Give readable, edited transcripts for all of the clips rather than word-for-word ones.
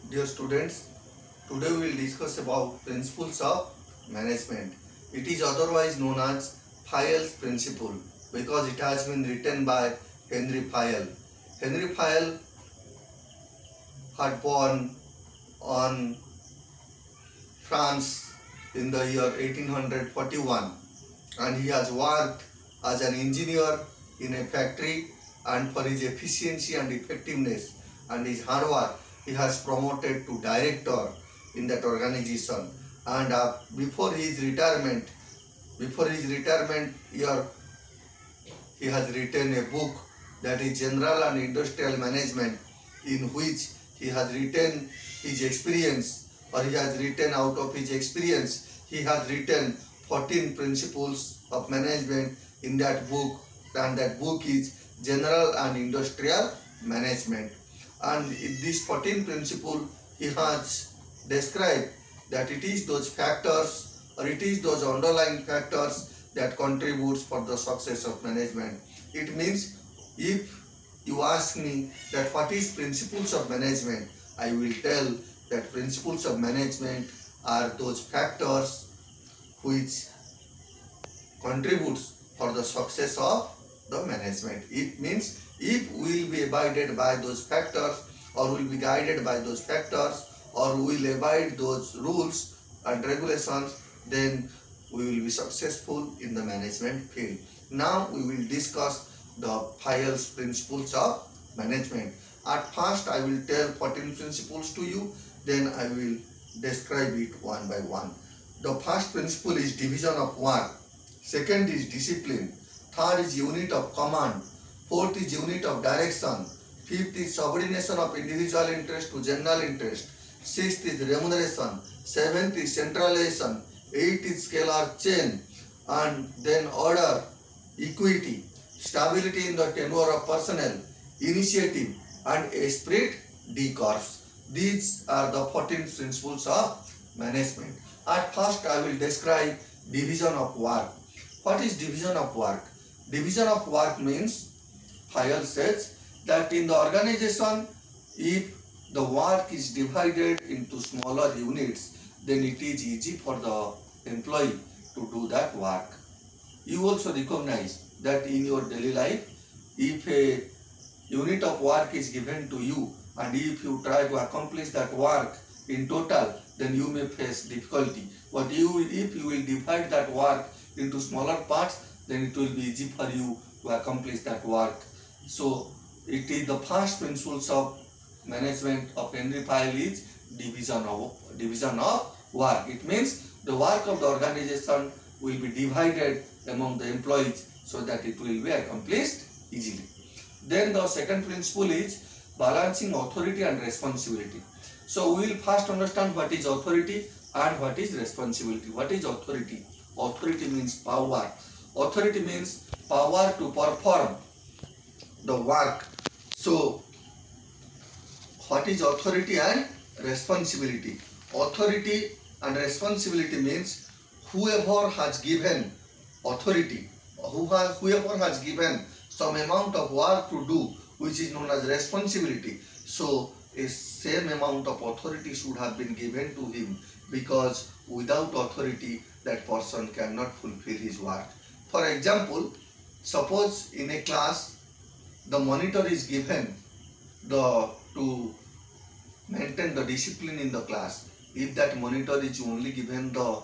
Dear students, today we will discuss about principles of management. It is otherwise known as Fayol's principle because it has been written by Henry Fayol. Henry Fayol had born on France in the year 1841 and he has worked as an engineer in a factory, and for his efficiency and effectiveness and his hard work he has promoted to director in that organization. And before his retirement year, he has written a book that is General and Industrial Management, in which he has written his experience, or he has written out of his experience, he has written 14 principles of management in that book, and that book is General and Industrial Management. And in these 14 principles he has described that it is those factors, or it is those underlying factors that contributes for the success of management. It means, if you ask me that what is principles of management, I will tell that principles of management are those factors which contributes for the success of the management. It means, if we will be abided by those factors, or will be guided by those factors, or will abide those rules and regulations, then we will be successful in the management field. Now we will discuss the Fayol's principles of management. At first I will tell 14 principles to you, then I will describe it one by one. The first principle is division of work. Second is discipline. Third is unit of command. Fourth is unit of direction. Fifth is subordination of individual interest to general interest. Sixth is remuneration. Seventh is centralization. Eighth is scalar chain. And then order, equity, stability in the tenure of personnel, initiative, and esprit de corps. These are the 14 principles of management. At first I will describe division of work. What is division of work? Division of work means, Fayol says that in the organization, if the work is divided into smaller units, then it is easy for the employee to do that work. You also recognize that in your daily life, if a unit of work is given to you, and if you try to accomplish that work in total, then you may face difficulty. But if you will divide that work into smaller parts, then it will be easy for you to accomplish that work. So it is the first principles of management of Henry Fayol is division of work. It means the work of the organization will be divided among the employees so that it will be accomplished easily. Then the second principle is balancing authority and responsibility. So we will first understand what is authority and what is responsibility. What is authority? Authority means power. Authority means power to perform the work. So what is authority and responsibility? Authority and responsibility means whoever has given authority, whoever has given some amount of work to do, which is known as responsibility. So a same amount of authority should have been given to him, because without authority that person cannot fulfill his work. For example, suppose in a class the monitor is given to maintain the discipline in the class. If that monitor is only given the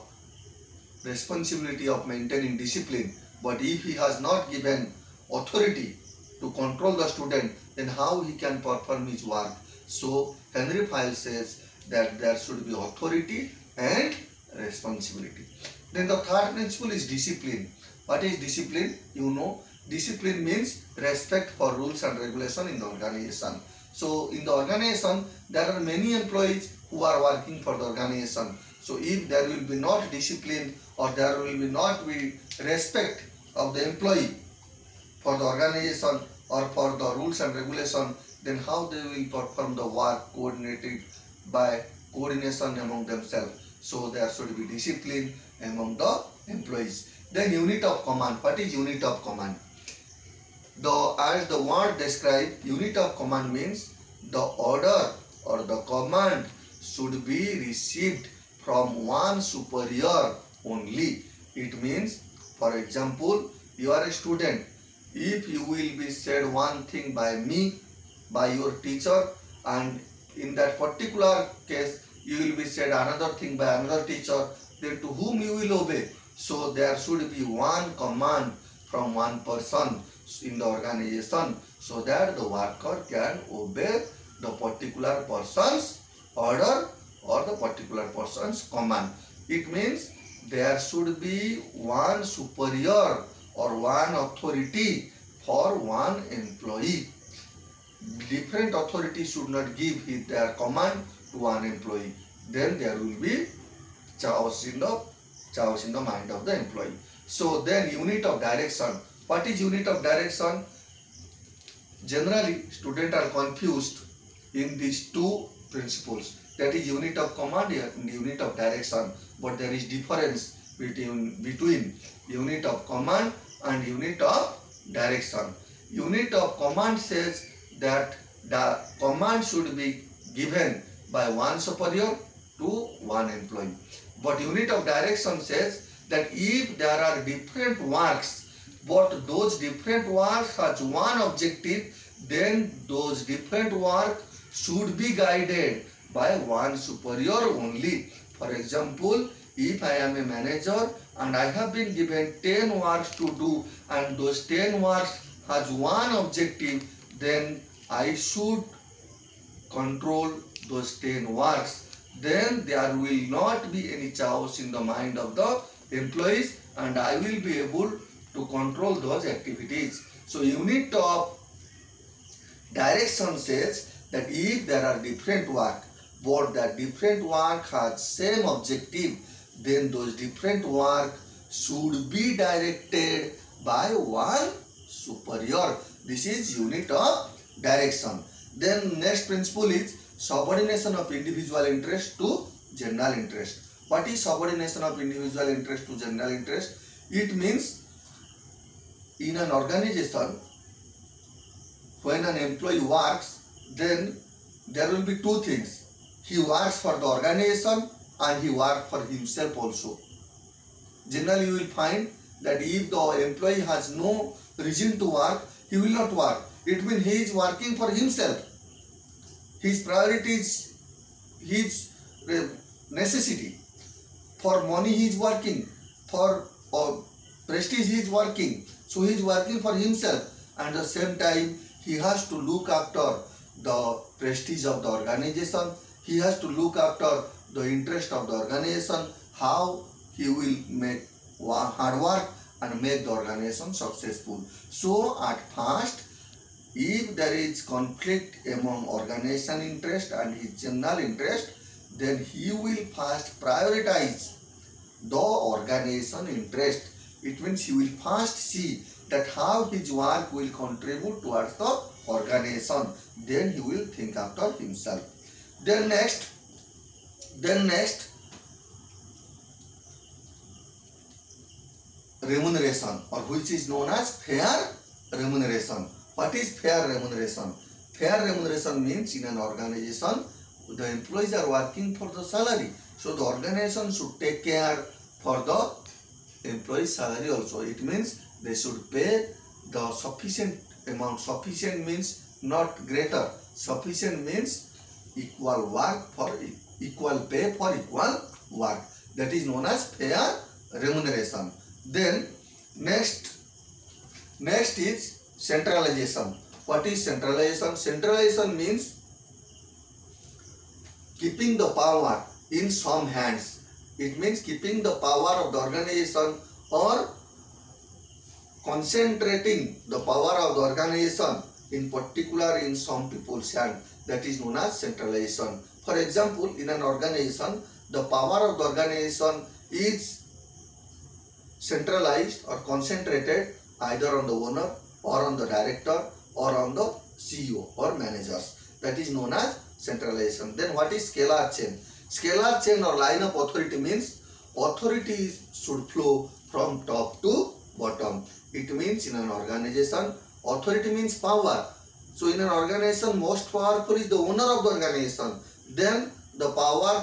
responsibility of maintaining discipline, but if he has not given authority to control the student, then how he can perform his work? So Henry Fayol says that there should be authority and responsibility. Then the third principle is discipline. What is discipline? You know, discipline means respect for rules and regulation in the organization. So in the organization, there are many employees who are working for the organization. So if there will be not discipline, or there will be not be respect of the employee for the organization or for the rules and regulation, then how they will perform the work coordinated by coordination among themselves. So there should be discipline among the employees. Then unit of command. What is unit of command? As the word describes, unit of command means the order or the command should be received from one superior only. It means, for example, you are a student. If you will be said one thing by me, by your teacher, and in that particular case you will be said another thing by another teacher, then to whom you will obey? So there should be one command from one person in the organization so that the worker can obey the particular person's order or the particular person's command. It means there should be one superior or one authority for one employee. Different authorities should not give their command to one employee. Then there will be chaos in the mind of the employee. So then unit of direction. What is unit of direction? Generally, students are confused in these two principles. That is unit of command and unit of direction. But there is difference between unit of command and unit of direction. Unit of command says that the command should be given by one superior to one employee. But unit of direction says that if there are different works, but those different works has one objective, then those different work should be guided by one superior only. For example, if I am a manager and I have been given 10 works to do and those 10 works has one objective, then I should control those 10 works. Then there will not be any chaos in the mind of the employees and I will be able to control those activities. So unit of direction says that if there are different work, but that different work has same objective, then those different work should be directed by one superior. This is unit of direction. Then next principle is subordination of individual interest to general interest. What is subordination of individual interest to general interest? It means in an organization, when an employee works, then there will be two things. He works for the organization and he works for himself also. Generally, you will find that if the employee has no reason to work, he will not work. It means he is working for himself. His priority is his necessity. For money he is working, for prestige he is working. So he is working for himself and at the same time he has to look after the prestige of the organization. He has to look after the interest of the organization, how he will make hard work and make the organization successful. So at first, if there is conflict among organization interest and his general interest, then he will first prioritize the organization interest. It means he will first see that how his work will contribute towards the organization. Then he will think after himself. Then next, remuneration, or which is known as fair remuneration. What is fair remuneration? Fair remuneration means in an organization, the employees are working for the salary. So the organization should take care for the employee's salary also. It means they should pay the sufficient amount. Sufficient means not greater. Sufficient means equal work for equal pay for equal work. That is known as fair remuneration. Then next is centralization. What is centralization? Centralization means keeping the power in some hands. It means keeping the power of the organization or concentrating the power of the organization in particular in some people's hand. That is known as centralization. For example, in an organization, the power of the organization is centralized or concentrated either on the owner or on the director or on the CEO or managers. That is known as centralization. Then what is scalar chain? Scalar chain or line of authority means authority should flow from top to bottom. It means in an organization, authority means power. So in an organization, most powerful is the owner of the organization. Then the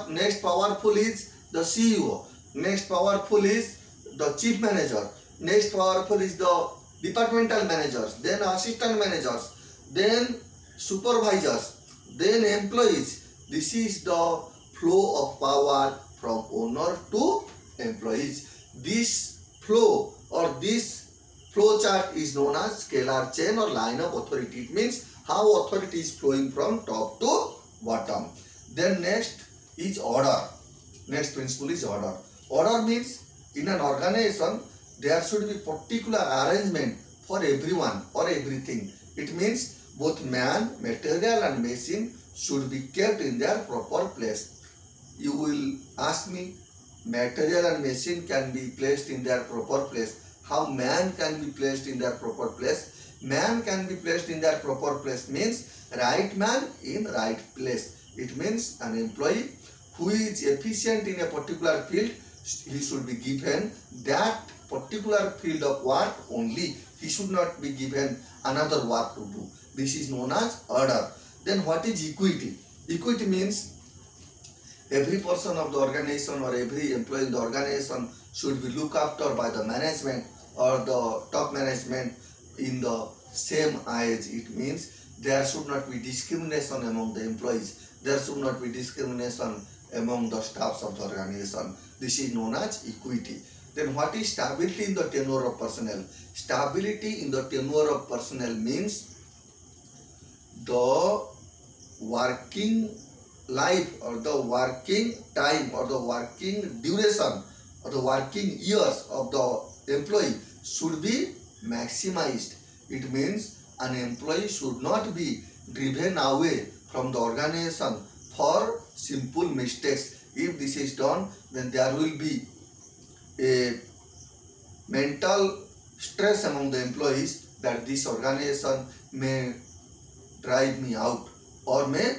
next powerful is the CEO. Next powerful is the chief manager. Next powerful is the departmental managers. Then assistant managers. Then supervisors. Then employees. This is the flow of power from owner to employees. This flow or this flow chart is known as scalar chain or line of authority. It means how authority is flowing from top to bottom. Then next is order. Next principle is order. Order means in an organization there should be particular arrangement for everyone or everything. It means both man, material and machine should be kept in their proper place. You will ask me, material and machine can be placed in their proper place. How man can be placed in their proper place? Man can be placed in their proper place means right man in right place. It means an employee who is efficient in a particular field, he should be given that particular field of work only. He should not be given another work to do. This is known as order. Then what is equity? Equity means every person of the organization or every employee in the organization should be looked after by the management or the top management in the same age. It means there should not be discrimination among the employees. There should not be discrimination among the staffs of the organization. This is known as equity. Then what is stability in the tenure of personnel? Stability in the tenure of personnel means the working life or the working time or the working duration or the working years of the employee should be maximized. It means an employee should not be driven away from the organization for simple mistakes. If this is done, then there will be a mental stress among the employees that this organization may drive me out or may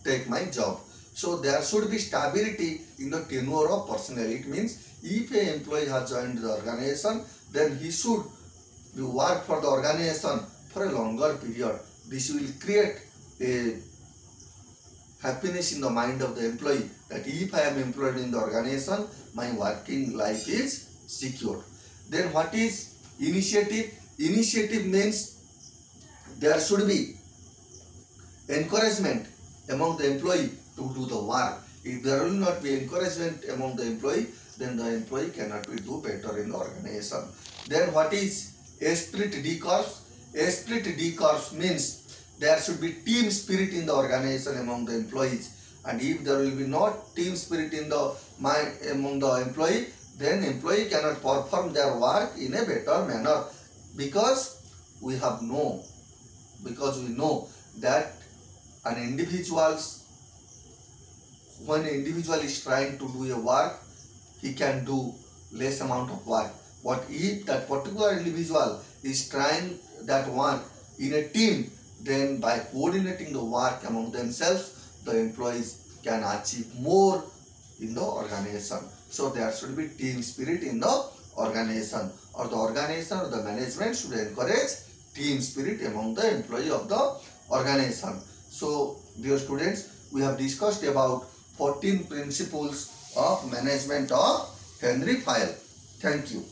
take my job. So there should be stability in the tenure of personnel. It means if an employee has joined the organization, then he should work for the organization for a longer period. This will create a happiness in the mind of the employee that if I am employed in the organization, my working life is secure. Then what is initiative? Initiative means there should be encouragement among the employee to do the work. If there will not be encouragement among the employee, then the employee cannot do better in the organization. Then what is esprit de corps? Esprit de corps means there should be team spirit in the organization among the employees. And if there will be not team spirit in the mind among the employee, then employee cannot perform their work in a better manner. Because we know that when an individual is trying to do a work, he can do less amount of work. But if that particular individual is trying that work in a team, then by coordinating the work among themselves, the employees can achieve more in the organization. So there should be team spirit in the organization, or the organization or the management should encourage team spirit among the employee of the organization. So dear students, we have discussed about 14 principles of management of Henry Fayol. Thank you.